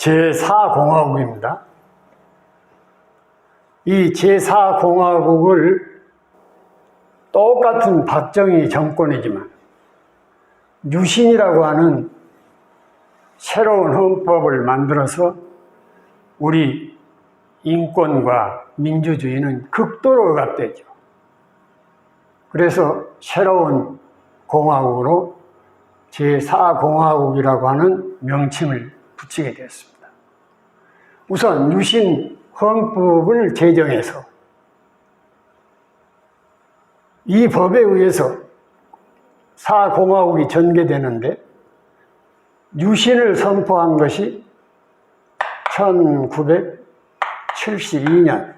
제4공화국입니다. 이 제4공화국을 똑같은 박정희 정권이지만 유신이라고 하는 새로운 헌법을 만들어서 우리 인권과 민주주의는 극도로 억압되죠. 그래서 새로운 공화국으로 제4공화국이라고 하는 명칭을 붙이게 되었습니다. 우선 유신 헌법을 제정해서 이 법에 의해서 4공화국이 전개되는데 유신을 선포한 것이 1972년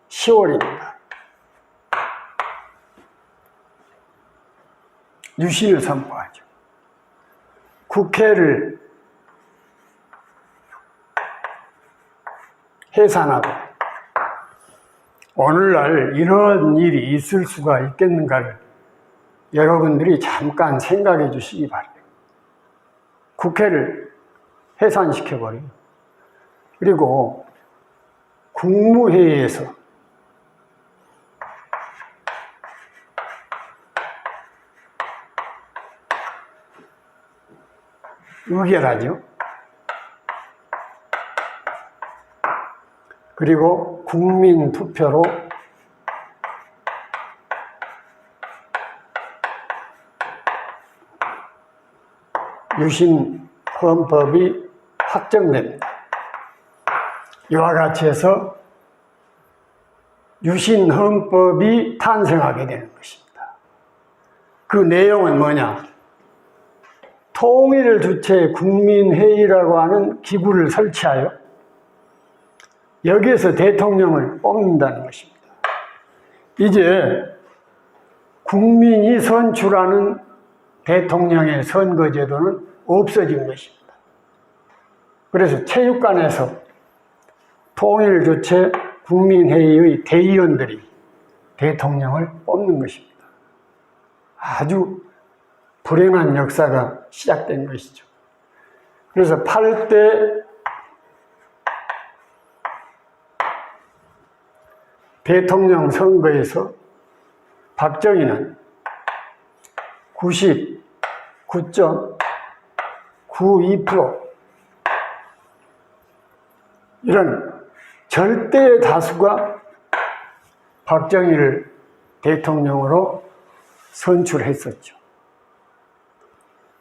10월입니다. 유신을 선포하죠. 국회를 해산하고 오늘날 이런 일이 있을 수가 있겠는가를 여러분들이 잠깐 생각해 주시기 바랍니다. 국회를 해산시켜버려요. 그리고 국무회의에서 의결하죠. 그리고 국민 투표로 유신 헌법이 확정됩니다. 이와 같이 해서 유신 헌법이 탄생하게 되는 것입니다. 그 내용은 뭐냐? 통일 주체 국민회의라고 하는 기구를 설치하여 여기에서 대통령을 뽑는다는 것입니다. 이제 국민이 선출하는 대통령의 선거제도는 없어진 것입니다. 그래서 체육관에서 통일 주체 국민회의의 대의원들이 대통령을 뽑는 것입니다. 아주 불행한 역사가 시작된 것이죠. 그래서 8대 대통령 선거에서 박정희는 99.92% 이런 절대 다수가 박정희를 대통령으로 선출했었죠.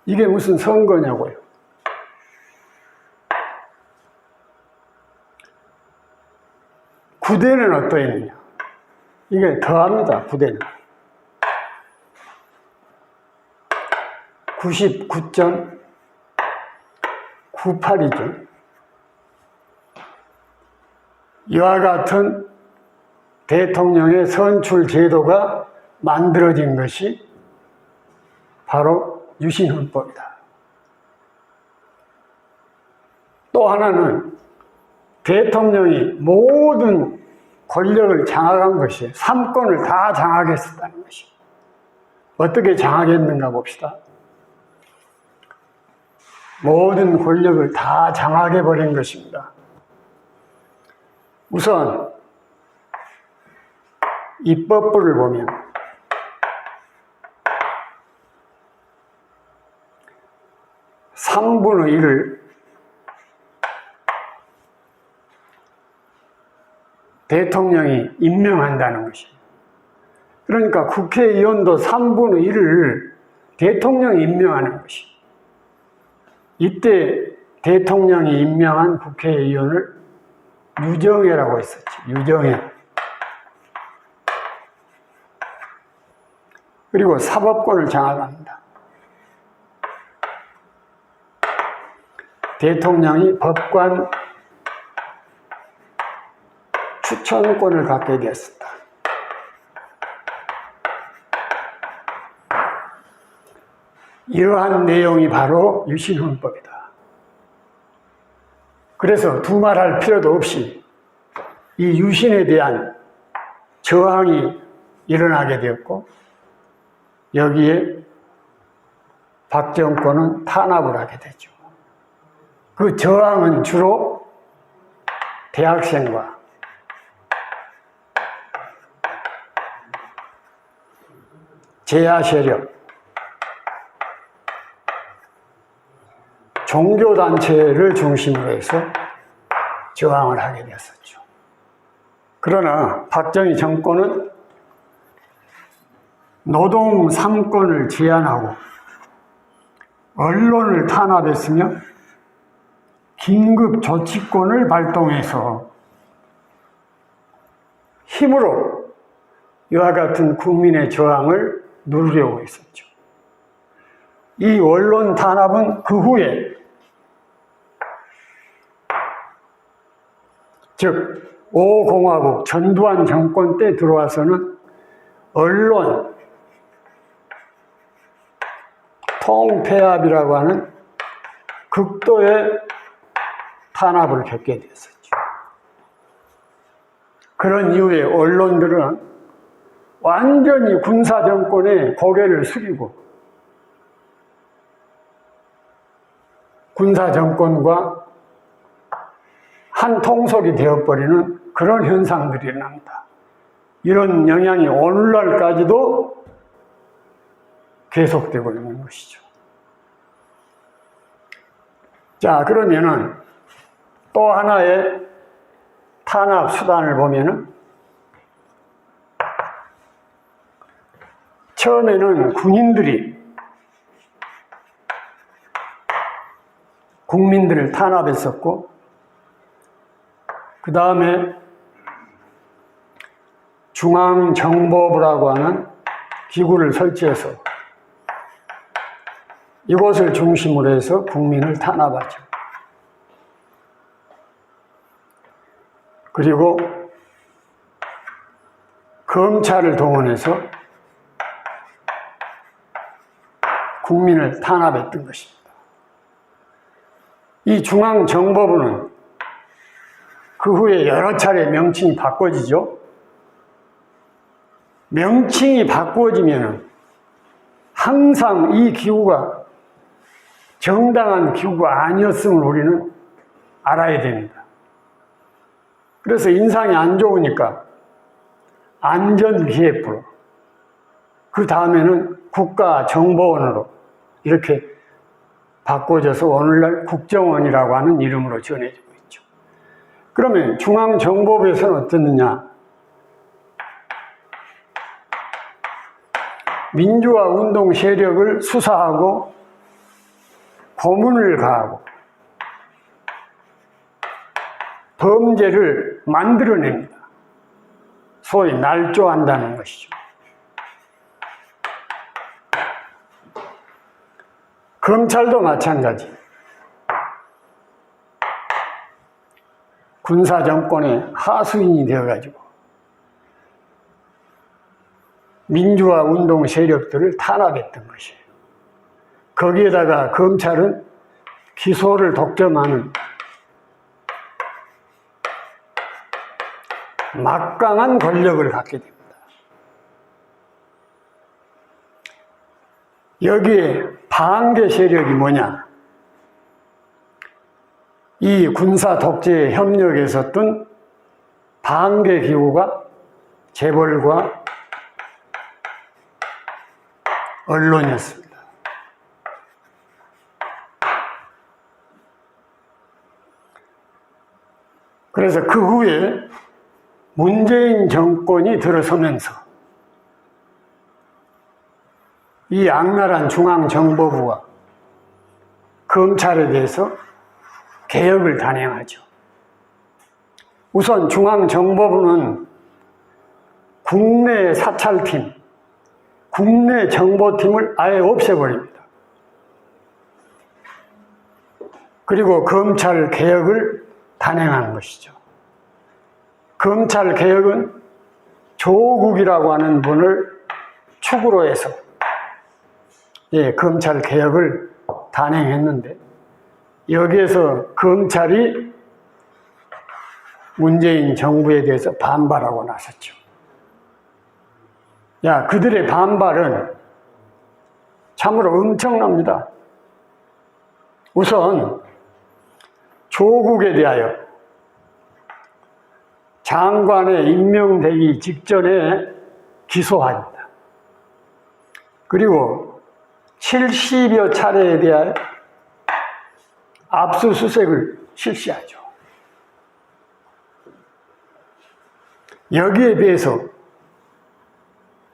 이게 무슨 선거냐고요. 부대는 어떠했느냐. 이게 더합니다. 부대는 99.98이죠. 이와 같은 대통령의 선출 제도가 만들어진 것이 바로 유신헌법이다. 또 하나는 대통령이 모든 권력을 장악한 것이 3권을 다 장악했었다는 것입니다. 어떻게 장악했는가 봅시다. 모든 권력을 다 장악해버린 것입니다. 우선 입법부를 보면 (3분의 1을) 대통령이 임명한다는 것입니다. 그러니까 국회의원도 3분의 1을 대통령이 임명하는 것입니다. 이때 대통령이 임명한 국회의원을 유정회라고 했었죠. 유정회. 그리고 사법권을 장악합니다. 대통령이 법관 추천권을 갖게 되었습니다. 이러한 내용이 바로 유신헌법이다. 그래서 두말할 필요도 없이 이 유신에 대한 저항이 일어나게 되었고 여기에 박 정권은 탄압을 하게 되죠. 그 저항은 주로 대학생과 제야 세력, 종교단체를 중심으로 해서 저항을 하게 됐었죠. 그러나 박정희 정권은 노동 3권을 제한하고 언론을 탄압했으며 긴급 조치권을 발동해서 힘으로 이와 같은 국민의 저항을 누르려고 했었죠. 이 언론 탄압은 그 후에, 즉 5공화국 전두환 정권 때 들어와서는 언론 통폐합이라고 하는 극도의 탄압을 겪게 됐었죠. 그런 이후에 언론들은 완전히 군사정권에 고개를 숙이고 군사정권과 한 통속이 되어버리는 그런 현상들이 일어납니다. 이런 영향이 오늘날까지도 계속되고 있는 것이죠. 자, 그러면은 또 하나의 탄압 수단을 보면은 처음에는 군인들이 국민들을 탄압했었고, 그 다음에 중앙정보부라고 하는 기구를 설치해서 이곳을 중심으로 해서 국민을 탄압하죠. 그리고 검찰을 동원해서 국민을 탄압했던 것입니다. 이 중앙정보부는 그 후에 여러 차례 명칭이 바꿔지죠. 명칭이 바꿔지면 항상 이 기구가 정당한 기구가 아니었음을 우리는 알아야 됩니다. 그래서 인상이 안 좋으니까 안전기획부로, 그 다음에는 국가정보원으로 이렇게 바꿔져서 오늘날 국정원이라고 하는 이름으로 전해지고 있죠. 그러면 중앙정보부에서는 어떻느냐? 민주화 운동 세력을 수사하고 고문을 가하고 범죄를 만들어냅니다. 소위 날조한다는 것이죠. 검찰도 마찬가지. 군사정권의 하수인이 되어가지고 민주화 운동 세력들을 탄압했던 것이에요. 거기에다가 검찰은 기소를 독점하는 막강한 권력을 갖게 됩니다. 여기에 반개 세력이 뭐냐? 이 군사 독재 협력에 있었던 반개 기구가 재벌과 언론이었습니다. 그래서 그 후에 문재인 정권이 들어서면서 이 악랄한 중앙정보부와 검찰에 대해서 개혁을 단행하죠. 우선 중앙정보부는 국내 사찰팀, 국내 정보팀을 아예 없애버립니다. 그리고 검찰 개혁을 단행하는 것이죠. 검찰 개혁은 조국이라고 하는 분을 축으로 해서 검찰 개혁을 단행했는데, 여기에서 검찰이 문재인 정부에 대해서 반발하고 나섰죠. 그들의 반발은 참으로 엄청납니다. 우선 조국에 대하여 장관에 임명되기 직전에 기소합니다. 그리고 70여 차례에 대한 압수수색을 실시하죠. 여기에 비해서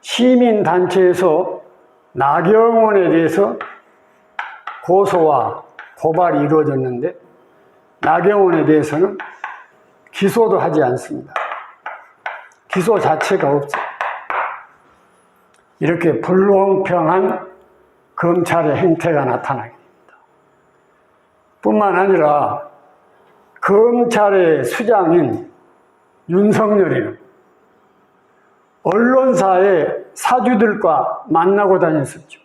시민단체에서 나경원에 대해서 고소와 고발이 이루어졌는데 나경원에 대해서는 기소도 하지 않습니다. 기소 자체가 없어요. 이렇게 불공평한 검찰의 행태가 나타나게 됩니다. 뿐만 아니라 검찰의 수장인 윤석열이는 언론사의 사주들과 만나고 다녔었죠.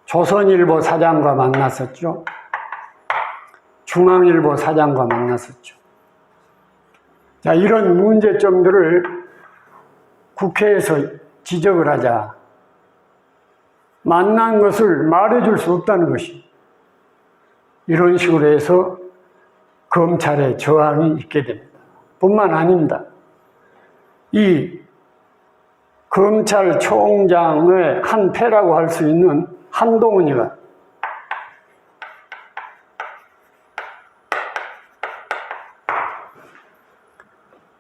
조선일보 사장과 만났었죠. 중앙일보 사장과 만났었죠. 자, 이런 문제점들을 국회에서 지적을 하자 만난 것을 말해줄 수 없다는 것이 이런 식으로 해서 검찰의 저항이 있게 됩니다. 뿐만 아닙니다. 이 검찰총장의 한 패라고 할 수 있는 한동훈이가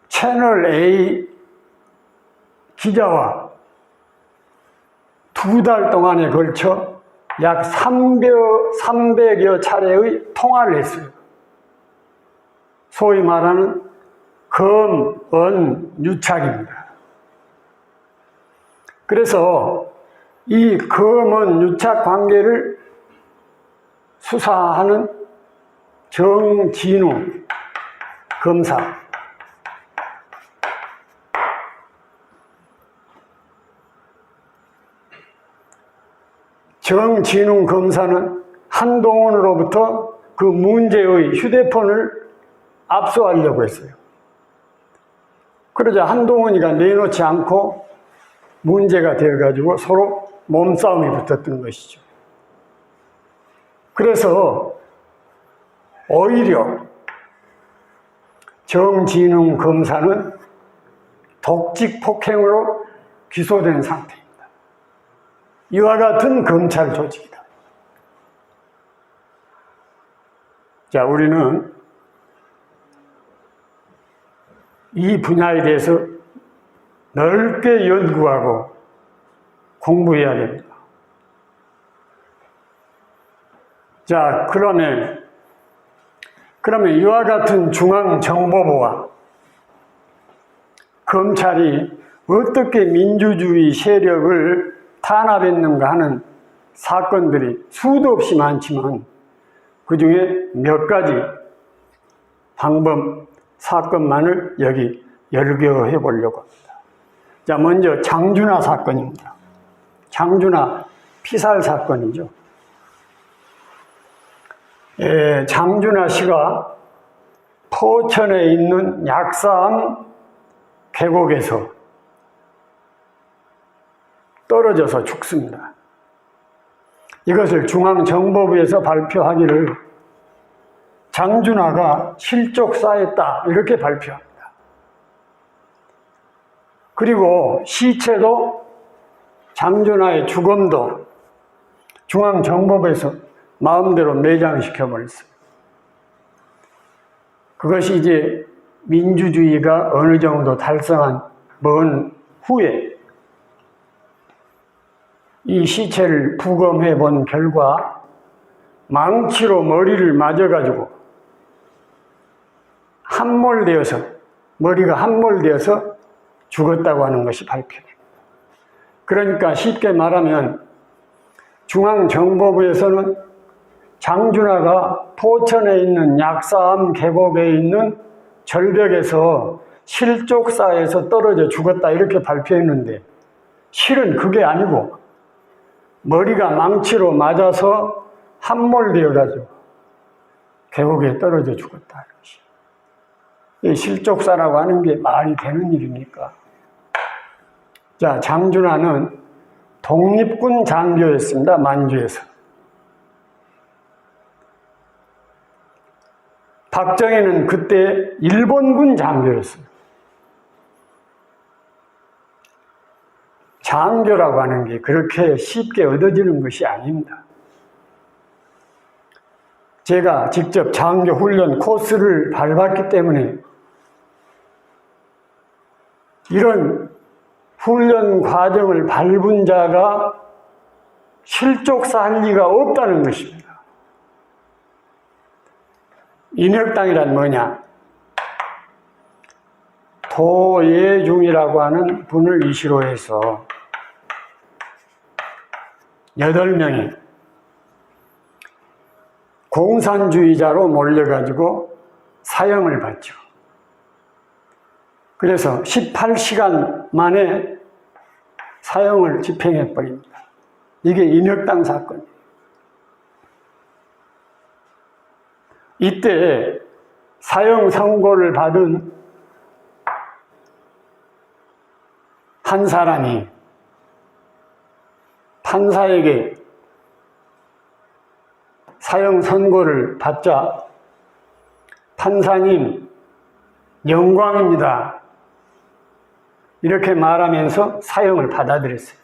채널A 기자와 2달 동안에 걸쳐 약 300여 차례의 통화를 했어요. 소위 말하는 검언유착입니다. 그래서 이 검언유착 관계를 수사하는 정진우 검사, 정진웅 검사는 한동훈으로부터 그 문제의 휴대폰을 압수하려고 했어요. 그러자 한동훈이가 내놓지 않고 문제가 되어가지고 서로 몸싸움이 붙었던 것이죠. 그래서 오히려 정진웅 검사는 독직 폭행으로 기소된 상태입니다. 이와 같은 검찰 조직이다. 자, 우리는 이 분야에 대해서 넓게 연구하고 공부해야 됩니다. 자, 그러면 이와 같은 중앙정보부와 검찰이 어떻게 민주주의 세력을 탄압했는가 하는 사건들이 수도 없이 많지만 그 중에 몇 가지 방법, 사건만을 여기 열거해 보려고 합니다. 자, 먼저 장준하 사건입니다. 장준하 피살 사건이죠. 장준하 씨가 포천에 있는 약사암 계곡에서 떨어져서 죽습니다. 이것을 중앙정보부에서 발표하기를 장준하가 실족사했다 이렇게 발표합니다. 그리고 시체도 장준하의 죽음도 중앙정보부에서 마음대로 매장시켜버렸어요. 그것이 이제 민주주의가 어느 정도 달성한 먼 후에 이 시체를 부검해 본 결과 망치로 머리를 맞아가지고 머리가 함몰되어서 죽었다고 하는 것이 발표됩니다. 그러니까 쉽게 말하면 중앙정보부에서는 장준하가 포천에 있는 약사암 계곡에 있는 절벽에서 실족사에서 떨어져 죽었다 이렇게 발표했는데 실은 그게 아니고 머리가 망치로 맞아서 함몰되어가지고 계곡에 떨어져 죽었다. 이 실족사라고 하는 게 말이 되는 일입니까? 자, 장준하는 독립군 장교였습니다. 만주에서. 박정희는 그때 일본군 장교였어요. 장교라고 하는 게 그렇게 쉽게 얻어지는 것이 아닙니다. 제가 직접 장교 훈련 코스를 밟았기 때문에 이런 훈련 과정을 밟은 자가 실족사 할 리가 없다는 것입니다. 인혁당이란 뭐냐? 도예중이라고 하는 분을 이시로 해서 8명이 공산주의자로 몰려가지고 사형을 받죠. 그래서 18시간 만에 사형을 집행해버립니다. 이게 인혁당 사건이에요. 이때 사형 선고를 받은 한 사람이 판사에게 사형 선고를 받자 판사님 영광입니다. 이렇게 말하면서 사형을 받아들였어요.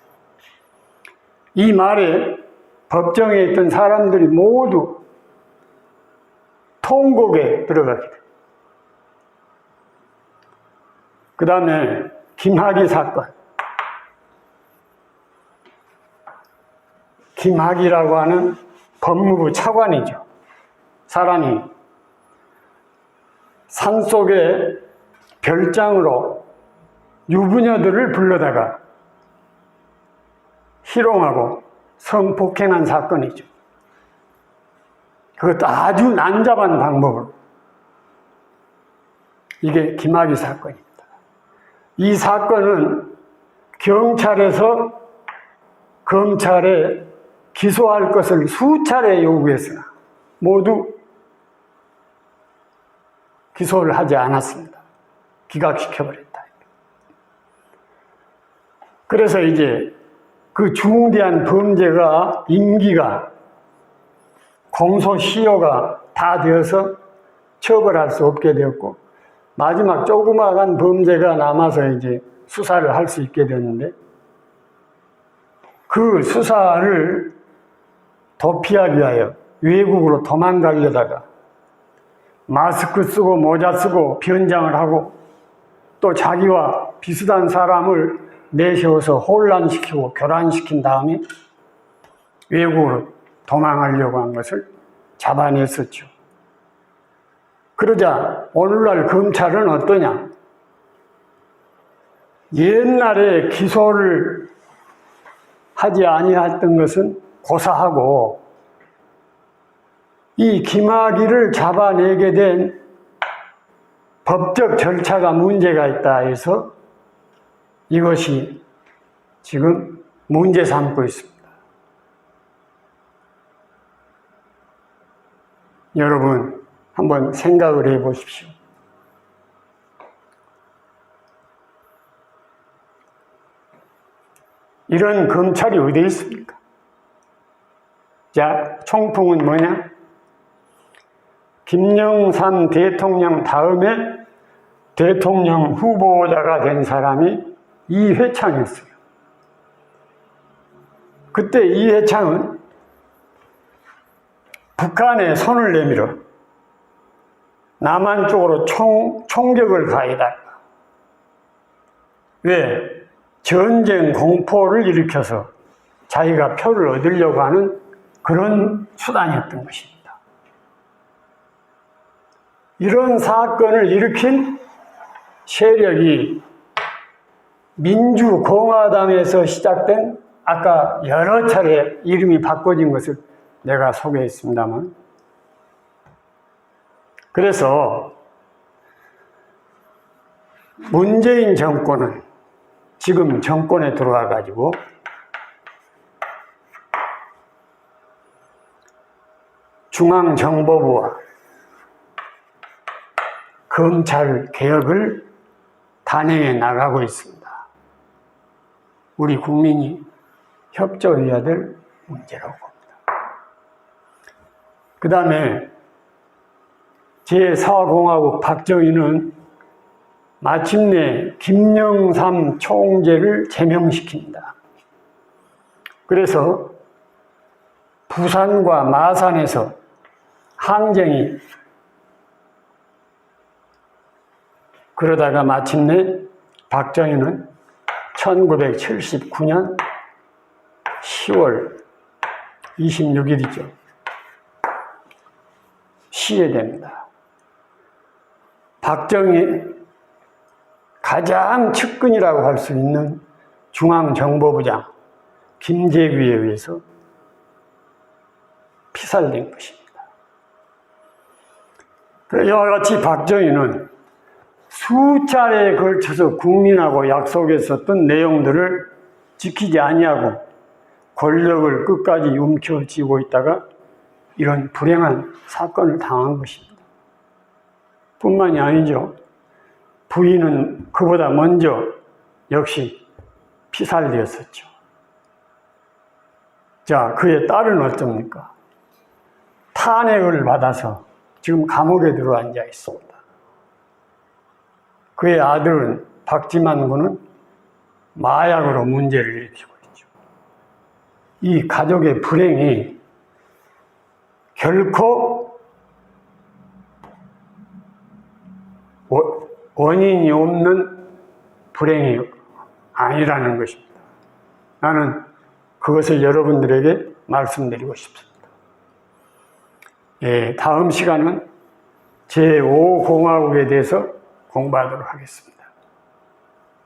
이 말에 법정에 있던 사람들이 모두 통곡에 들어가게 돼요. 그 다음에 김학의 사건. 김학의라고 하는 법무부 차관이죠. 사람이 산속에 별장으로 유부녀들을 불러다가 희롱하고 성폭행한 사건이죠. 그것도 아주 난잡한 방법으로. 이게 김학의 사건입니다. 이 사건은 경찰에서 검찰에 기소할 것을 수차례 요구했으나 모두 기소를 하지 않았습니다. 기각시켜버렸다. 그래서 이제 그 중대한 범죄가 임기가 공소시효가 다 되어서 처벌할 수 없게 되었고 마지막 조그마한 범죄가 남아서 이제 수사를 할 수 있게 되었는데 그 수사를 도피하기 위하여 외국으로 도망가려다가 마스크 쓰고 모자 쓰고 변장을 하고 또 자기와 비슷한 사람을 내세워서 혼란시키고 교란시킨 다음에 외국으로 도망하려고 한 것을 잡아냈었죠. 그러자 오늘날 검찰은 어떠냐? 옛날에 기소를 하지 아니했던 것은 고사하고 이 김학의를 잡아내게 된 법적 절차가 문제가 있다 해서 이것이 지금 문제 삼고 있습니다. 여러분 한번 생각을 해 보십시오. 이런 검찰이 어디 있습니까? 자, 총풍은 뭐냐? 김영삼 대통령 다음에 대통령 후보자가 된 사람이 이회창이었어요. 그때 이회창은 북한에 손을 내밀어 남한 쪽으로 총격을 가해달라. 왜? 전쟁 공포를 일으켜서 자기가 표를 얻으려고 하는 그런 수단이었던 것입니다. 이런 사건을 일으킨 세력이 민주공화당에서 시작된 아까 여러 차례 이름이 바꿔진 것을 내가 소개했습니다만 그래서 문재인 정권은 지금 정권에 들어와 가지고 중앙정보부와 검찰 개혁을 단행해 나가고 있습니다. 우리 국민이 협조해야 될 문제라고 봅니다. 그 다음에 제4공화국 박정희는 마침내 김영삼 총재를 제명시킵니다. 그래서 부산과 마산에서 항쟁이 그러다가 마침내 박정희는 1979년 10월 26일이죠. 시해됩니다. 박정희 가장 측근이라고 할 수 있는 중앙정보부장 김재규에 의해서 피살된 것입니다. 이와 같이 박정희는 수차례에 걸쳐서 국민하고 약속했었던 내용들을 지키지 아니하고 권력을 끝까지 움켜쥐고 있다가 이런 불행한 사건을 당한 것입니다. 뿐만이 아니죠. 부인은 그보다 먼저 역시 피살되었었죠. 자, 그의 딸은 어떻습니까? 탄핵을 받아서 지금 감옥에 들어앉아 있습니다. 그의 아들은 박지만 군은 마약으로 문제를 일으키고 있죠. 이 가족의 불행이 결코 원인이 없는 불행이 아니라는 것입니다. 나는 그것을 여러분들에게 말씀드리고 싶습니다. 다음 시간은 제5공화국에 대해서 공부하도록 하겠습니다.